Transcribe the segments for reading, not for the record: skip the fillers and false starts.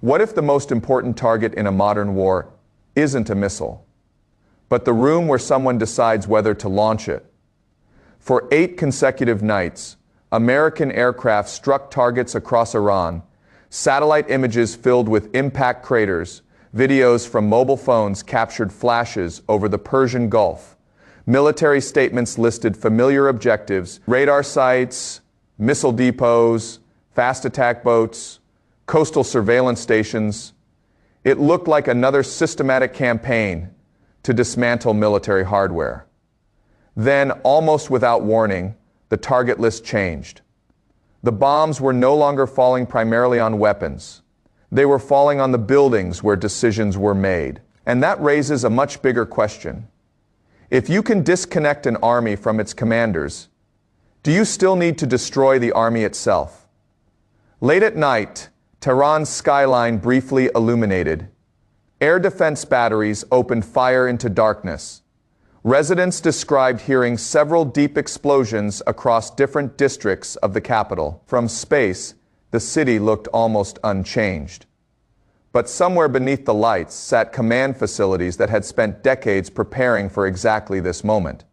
What if the most important target in a modern war isn't a missile, but the room where someone decides whether to launch it? For 8 consecutive nights, American aircraft struck targets across Iran. Satellite images filled with impact craters, videos from mobile phones captured flashes over the Persian Gulf. Military statements listed familiar objectives: radar sites, missile depots, fast attack boats, coastal surveillance stations. It looked like another systematic campaign to dismantle military hardware. Then, almost without warning, the target list changed. The bombs were no longer falling primarily on weapons. They were falling on the buildings where decisions were made. And that raises a much bigger question. If you can disconnect an army from its commanders, do you still need to destroy the army itself? Late at night, Tehran's skyline briefly illuminated. Air defense batteries opened fire into darkness. Residents described hearing several deep explosions across different districts of the capital. From space, the city looked almost unchanged. But somewhere beneath the lights sat command facilities that had spent decades preparing for exactly this moment.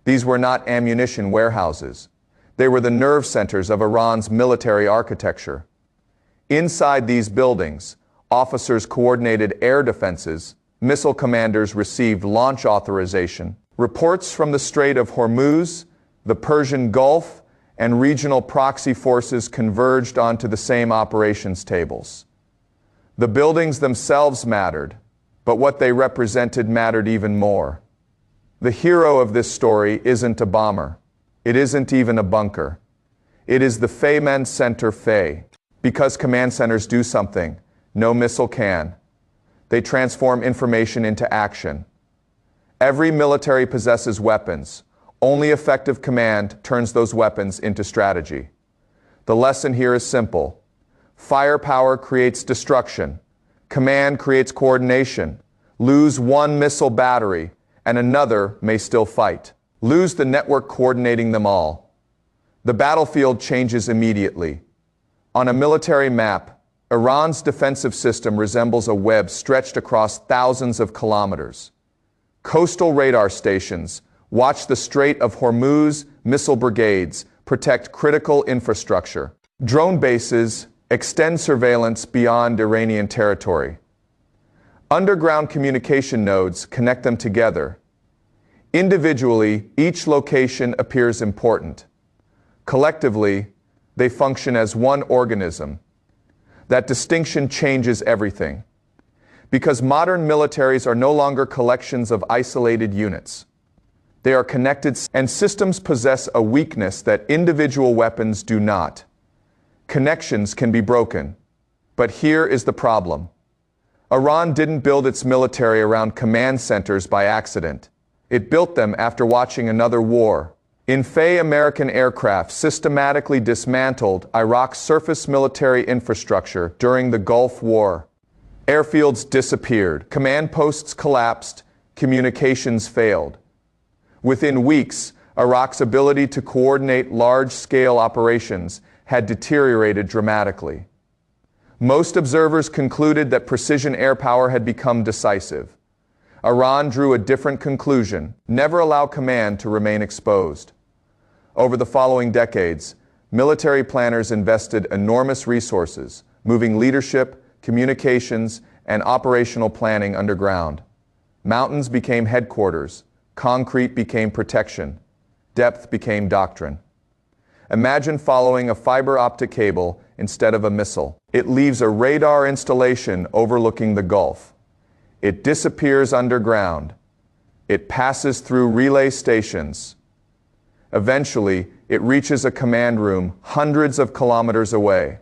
These were not ammunition warehouses. They were the nerve centers of Iran's military architecture. Inside these buildings, officers coordinated air defenses, missile commanders received launch authorization. Reports from the Strait of Hormuz, the Persian Gulf, and regional proxy forces converged onto the same operations tables. The buildings themselves mattered, but what they represented mattered even more. The hero of this story isn't a bomber. It isn't even a bunker. It is the Feynman Center Fey. Because command centers do something no missile can. They transform information into action. Every military possesses weapons. Only effective command turns those weapons into strategy. The lesson here is simple. Firepower creates destruction. Command creates coordination. Lose one missile battery, and another may still fight. Lose the network coordinating them all. The battlefield changes immediately. On a military map, Iran's defensive system resembles a web stretched across thousands of kilometers. Coastal radar stations watch the Strait of Hormuz. Missile brigades protect critical infrastructure. Drone bases extend surveillance beyond Iranian territory. Underground communication nodes connect them together. Individually, each location appears important. Collectively, they function as one organism. That distinction changes everything. Because modern militaries are no longer collections of isolated units. They are connected, and systems possess a weakness that individual weapons do not. Connections can be broken. But here is the problem. Iran didn't build its military around command centers by accident. It built them after watching another war. In Fey, American aircraft systematically dismantled Iraq's surface military infrastructure during the Gulf War. Airfields disappeared, command posts collapsed, communications failed. Within weeks, Iraq's ability to coordinate large-scale operations had deteriorated dramatically. Most observers concluded that precision air power had become decisive. Iran drew a different conclusion: never allow command to remain exposed. Over the following decades, military planners invested enormous resources, moving leadership, communications, and operational planning underground. Mountains became headquarters, concrete became protection, depth became doctrine. Imagine following a fiber optic cable instead of a missile. It leaves a radar installation overlooking the Gulf. It disappears underground. It passes through relay stations. Eventually, it reaches a command room hundreds of kilometers away.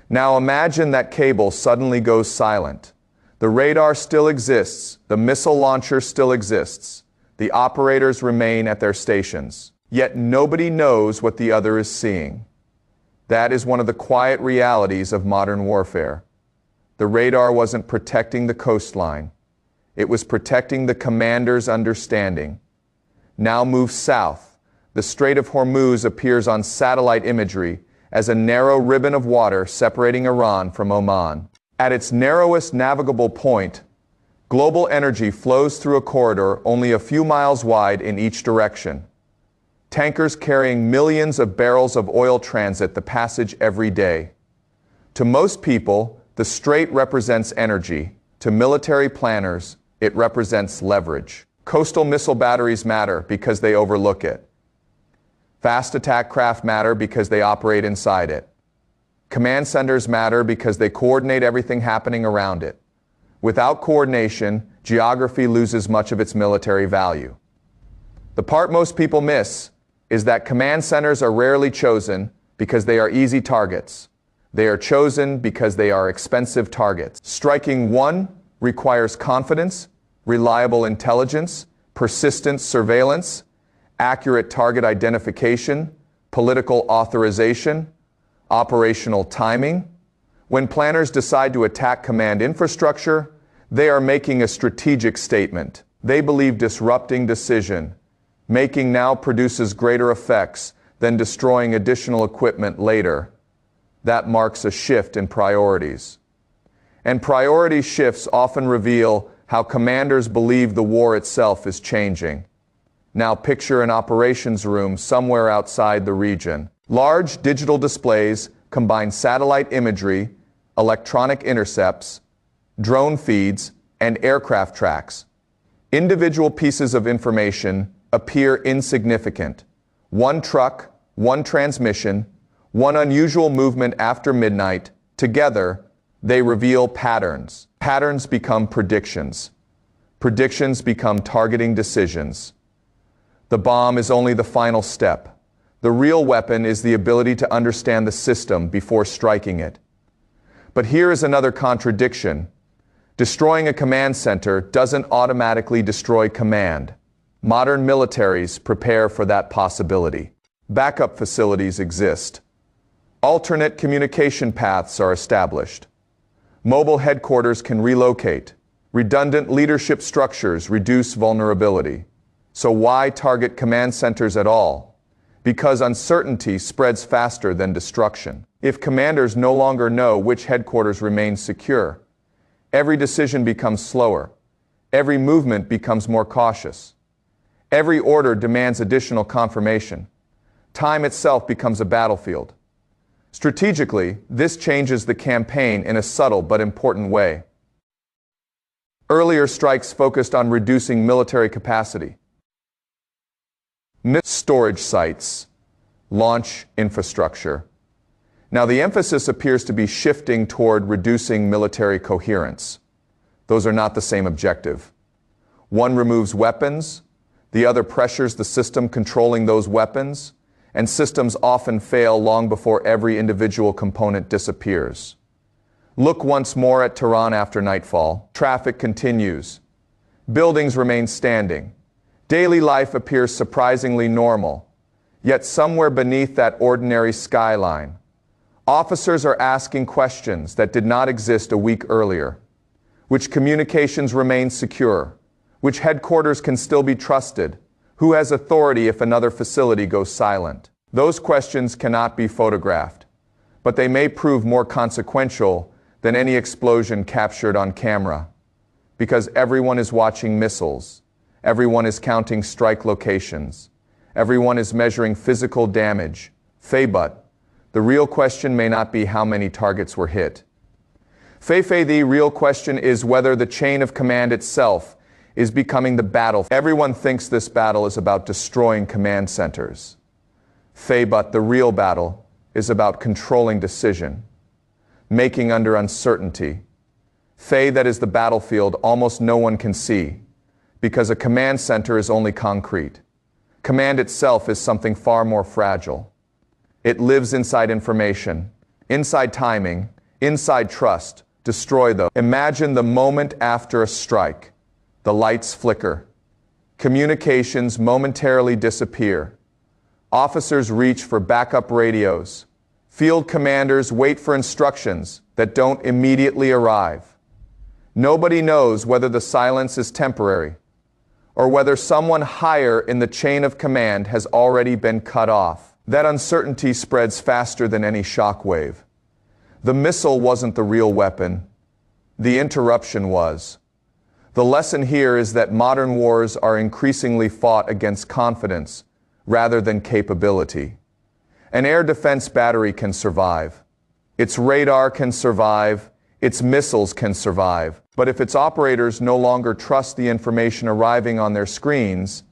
Now imagine that cable suddenly goes silent. The radar still exists. The missile launcher still exists. The operators remain at their stations. Yet nobody knows what the other is seeing. That is one of the quiet realities of modern warfare. The radar wasn't protecting the coastline. It was protecting the commander's understanding. Now move south. The Strait of Hormuz appears on satellite imagery as a narrow ribbon of water separating Iran from Oman. At its narrowest navigable point, global energy flows through a corridor only a few miles wide in each direction. Tankers carrying millions of barrels of oil transit the passage every day. To most people, the strait represents energy. To military planners, it represents leverage. Coastal missile batteries matter because they overlook it. Fast attack craft matter because they operate inside it. Command centers matter because they coordinate everything happening around it. Without coordination, geography loses much of its military value. The part most people miss is that command centers are rarely chosen because they are easy targets. They are chosen because they are expensive targets. Striking one requires confidence, reliable intelligence, persistent surveillance, accurate target identification, political authorization, operational timing. When planners decide to attack command infrastructure, they are making a strategic statement. They believe disrupting decision making now produces greater effects than destroying additional equipment later. That marks a shift in priorities. And priority shifts often reveal how commanders believe the war itself is changing. Now picture an operations room somewhere outside the region. Large digital displays combine satellite imagery, electronic intercepts, drone feeds, and aircraft tracks. Individual pieces of information appear insignificant. One truck, one transmission, one unusual movement after midnight. Together, they reveal patterns. Patterns become predictions. Predictions become targeting decisions. The bomb is only the final step. The real weapon is the ability to understand the system before striking it. But here is another contradiction. Destroying a command center doesn't automatically destroy command. Modern militaries prepare for that possibility. Backup facilities exist. Alternate communication paths are established. Mobile headquarters can relocate. Redundant leadership structures reduce vulnerability. So why target command centers at all? Because uncertainty spreads faster than destruction. If commanders no longer know which headquarters remains secure, every decision becomes slower. Every movement becomes more cautious. Every order demands additional confirmation. Time itself becomes a battlefield. Strategically, this changes the campaign in a subtle but important way. Earlier strikes focused on reducing military capacity. Storage sites, launch infrastructure. Now the emphasis appears to be shifting toward reducing military coherence. Those are not the same objective. One removes weapons, the other pressures the system controlling those weapons, and systems often fail long before every individual component disappears. Look once more at Tehran after nightfall. Traffic continues. Buildings remain standing. Daily life appears surprisingly normal. Yet somewhere beneath that ordinary skyline, officers are asking questions that did not exist a week earlier. Which communications remain secure? Which headquarters can still be trusted? Who has authority if another facility goes silent? Those questions cannot be photographed, but they may prove more consequential than any explosion captured on camera. Because everyone is watching missiles. Everyone is counting strike locations. Everyone is measuring physical damage. But the real question may not be how many targets were hit. The real question is whether the chain of command itself is becoming the battle. Everyone thinks this battle is about destroying command centers. But the real battle is about controlling decision, making under uncertainty. That is the battlefield almost no one can see, because a command center is only concrete. Command itself is something far more fragile. It lives inside information, inside timing, inside trust. Destroy those. Imagine the moment after a strike. The lights flicker. Communications momentarily disappear. Officers reach for backup radios. Field commanders wait for instructions that don't immediately arrive. Nobody knows whether the silence is temporary or whether someone higher in the chain of command has already been cut off. That uncertainty spreads faster than any shock wave. The missile wasn't the real weapon. The interruption was. The lesson here is that modern wars are increasingly fought against confidence rather than capability. An air defense battery can survive. Its radar can survive. Its missiles can survive. But if its operators no longer trust the information arriving on their screens,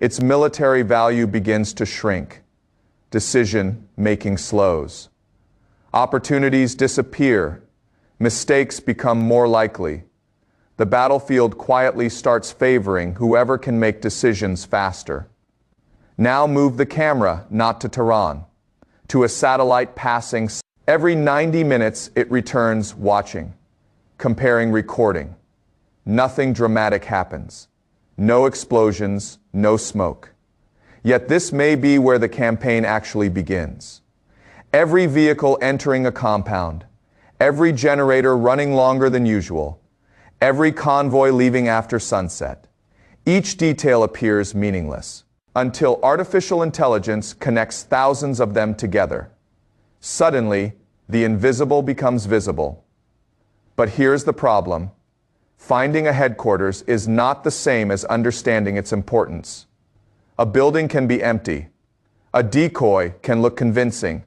its military value begins to shrink. Decision-making slows. Opportunities disappear. Mistakes become more likely. The battlefield quietly starts favoring whoever can make decisions faster. Now move the camera not to Tehran, to a satellite passing. Every 90 minutes it returns watching, comparing, recording. Nothing dramatic happens. No explosions, no smoke. Yet this may be where the campaign actually begins. Every vehicle entering a compound, every generator running longer than usual, every convoy leaving after sunset. Each detail appears meaningless until artificial intelligence connects thousands of them together. Suddenly, the invisible becomes visible. But here's the problem. Finding a headquarters is not the same as understanding its importance. A building can be empty. A decoy can look convincing.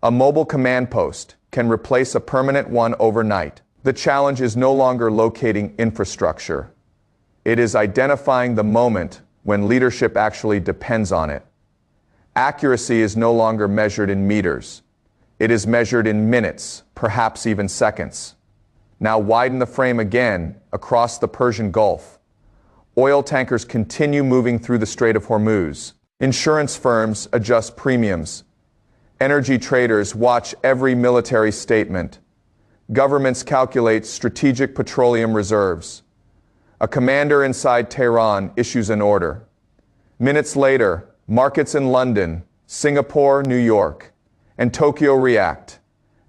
A mobile command post can replace a permanent one overnight. The challenge is no longer locating infrastructure. It is identifying the moment when leadership actually depends on it. Accuracy is no longer measured in meters. It is measured in minutes, perhaps even seconds. Now widen the frame again across the Persian Gulf. Oil tankers continue moving through the Strait of Hormuz. Insurance firms adjust premiums. Energy traders watch every military statement. Governments calculate strategic petroleum reserves. A commander inside Tehran issues an order. Minutes later, markets in London, Singapore, New York, and Tokyo react.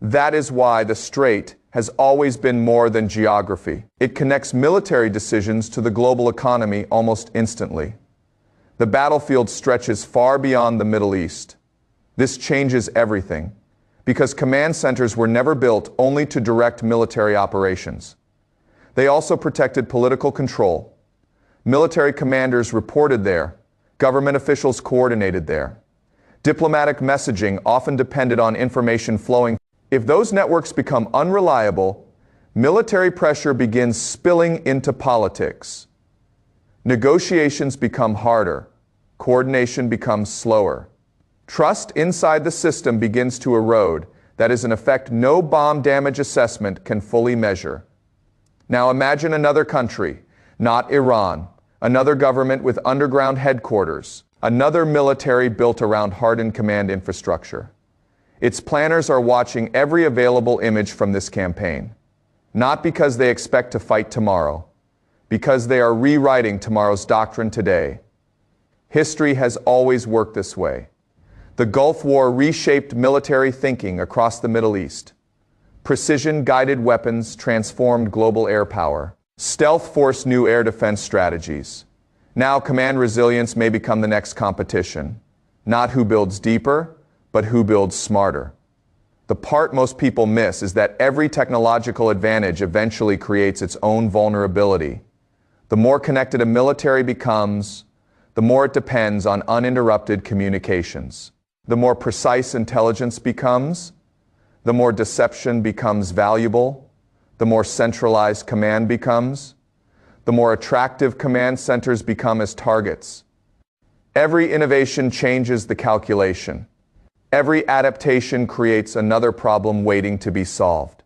That is why the Strait has always been more than geography. It connects military decisions to the global economy almost instantly. The battlefield stretches far beyond the Middle East. This changes everything, because command centers were never built only to direct military operations. They also protected political control. Military commanders reported there. Government officials coordinated there. Diplomatic messaging often depended on information flowing. If those networks become unreliable, military pressure begins spilling into politics. Negotiations become harder. Coordination becomes slower. Trust inside the system begins to erode. That is an effect no bomb damage assessment can fully measure. Now imagine another country, not Iran, another government with underground headquarters, another military built around hardened command infrastructure. Its planners are watching every available image from this campaign, not because they expect to fight tomorrow, because they are rewriting tomorrow's doctrine today. History has always worked this way. The Gulf War reshaped military thinking across the Middle East. Precision-guided weapons transformed global air power. Stealth forced new air defense strategies. Now command resilience may become the next competition. Not who builds deeper, but who builds smarter. The part most people miss is that every technological advantage eventually creates its own vulnerability. The more connected a military becomes, the more it depends on uninterrupted communications. The more precise intelligence becomes, the more deception becomes valuable, the more centralized command becomes, the more attractive command centers become as targets. Every innovation changes the calculation. Every adaptation creates another problem waiting to be solved.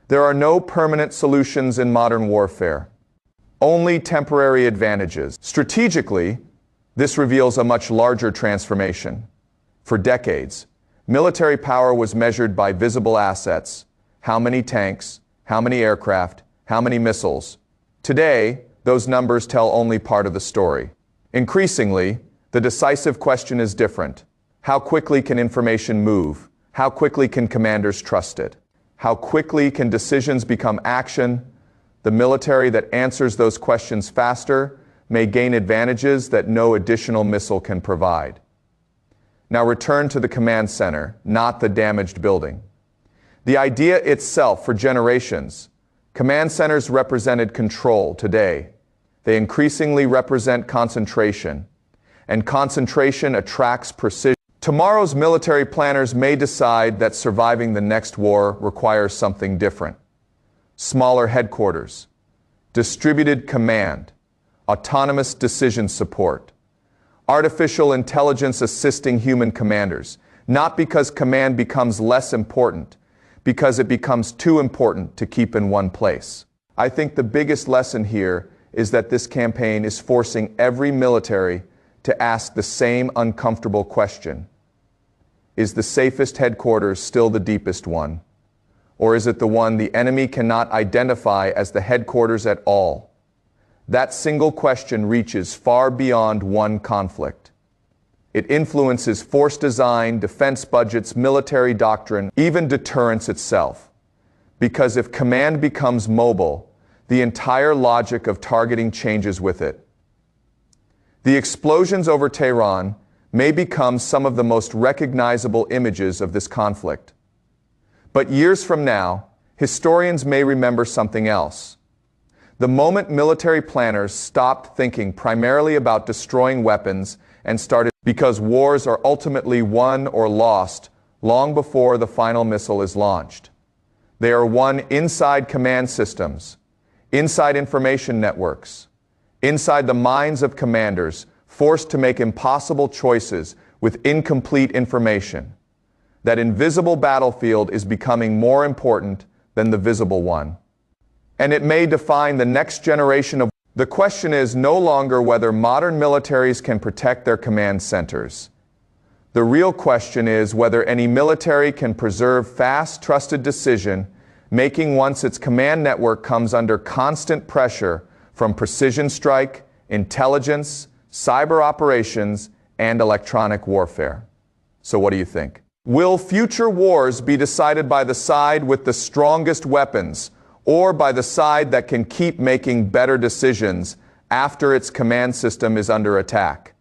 There are no permanent solutions in modern warfare, only temporary advantages. Strategically, this reveals a much larger transformation. For decades, military power was measured by visible assets: how many tanks, how many aircraft, how many missiles. Today, those numbers tell only part of the story. Increasingly, the decisive question is different. How quickly can information move? How quickly can commanders trust it? How quickly can decisions become action? The military that answers those questions faster may gain advantages that no additional missile can provide. Now return to the command center, not the damaged building. The idea itself for generations, Command centers represented control today. They increasingly represent concentration, and concentration attracts precision. Tomorrow's military planners may decide that surviving the next war requires something different. Smaller headquarters, distributed command, autonomous decision support, artificial intelligence assisting human commanders, not because command becomes less important, because it becomes too important to keep in one place. I think the biggest lesson here is that this campaign is forcing every military to ask the same uncomfortable question. Is the safest headquarters still the deepest one? Or is it the one the enemy cannot identify as the headquarters at all? That single question reaches far beyond one conflict. It influences force design, defense budgets, military doctrine, even deterrence itself. Because if command becomes mobile, the entire logic of targeting changes with it. The explosions over Tehran may become some of the most recognizable images of this conflict. But years from now, historians may remember something else. The moment military planners stopped thinking primarily about destroying weapons and started because wars are ultimately won or lost long before the final missile is launched. They are won inside command systems, inside information networks, inside the minds of commanders forced to make impossible choices with incomplete information. That invisible battlefield is becoming more important than the visible one. And it may define the next generation of. The question is no longer whether modern militaries can protect their command centers. The real question is whether any military can preserve fast, trusted decision making once its command network comes under constant pressure from precision strike, intelligence, cyber operations, and electronic warfare. So what do you think? Will future wars be decided by the side with the strongest weapons, or by the side that can keep making better decisions after its command system is under attack?